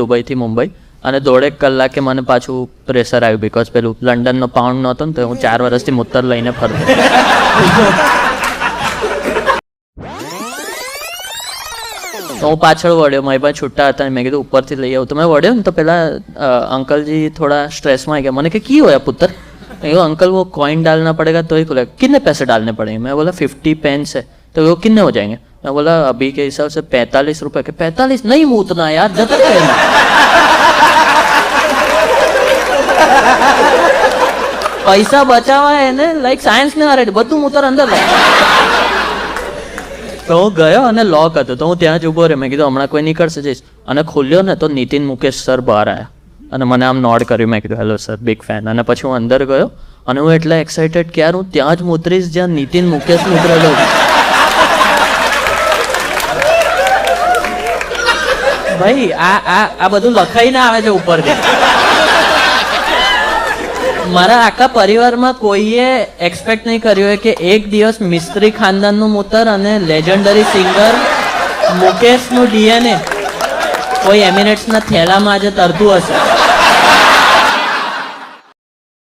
દુબઈથી મુંબઈ અને 1.5 કલાકે મને પાછું પ્રેશર આવ્યું બીકોઝ પેલું લંડનનો પાઉન્ડ નહોતો ને તો હું 4 વર્ષથી મુત્તર લઈને ફરતો. તો હું પાછળ વળ્યો, મારી પાસે છૂટા હતા મેં કીધું ઉપરથી લઈ આવું. તો મેં વળ્યો ને તો પેલા અંકલજી થોડા સ્ટ્રેસમાં આવી ગયા. મને કે કી હોયા પુત્ર? मैं अंकल वो कॉइन डालना पड़ेगा तो ही खुलेगा. कितने पैसे डालने पड़ेंगे? मैं बोला 50 पेंस है. तो वो कितने हो जाएंगे? मैं बोला अभी के हिसाब से 45 रुपए के. 45 नहीं मूतना यार, जतक कहना. पैसा बचावा है ने लाइक साइंस ने अरे બધું મૂતર અંદર લે. તો હું ગયો અને લોક હતો તો હું ત્યાં જ ઊભો રહ્યો. મેં કીધું હમણાં કોઈ નીકળશે જઈશ. અને ખોલ્યો ને તો નીતિન મુકેશ સર બહાર આવ્યા અને મને આમ નોડ કર્યું. મેં કીધું હેલો સર, બિગ ફેન. અને પછી હું અંદર ગયો અને હું એટલા એક્સાઇટેડ કે યાર હું ત્યાં જ મૂતરીશ જ્યાં નીતિન મુકેશ મૂતરેલો. ભાઈ આ બધું લખાઈને આવે છે ઉપરથી. મારા આખા પરિવારમાં કોઈએ એક્સપેક્ટ નહીં કર્યું હોય કે એક દિવસ મિસ્ત્રી ખાનદાનનું મૂતર અને લેજન્ડરી સિંગર મુકેશનું ડીએનએ કોઈ એમિરેટ્સના થેલામાં આજે તરતું હશે.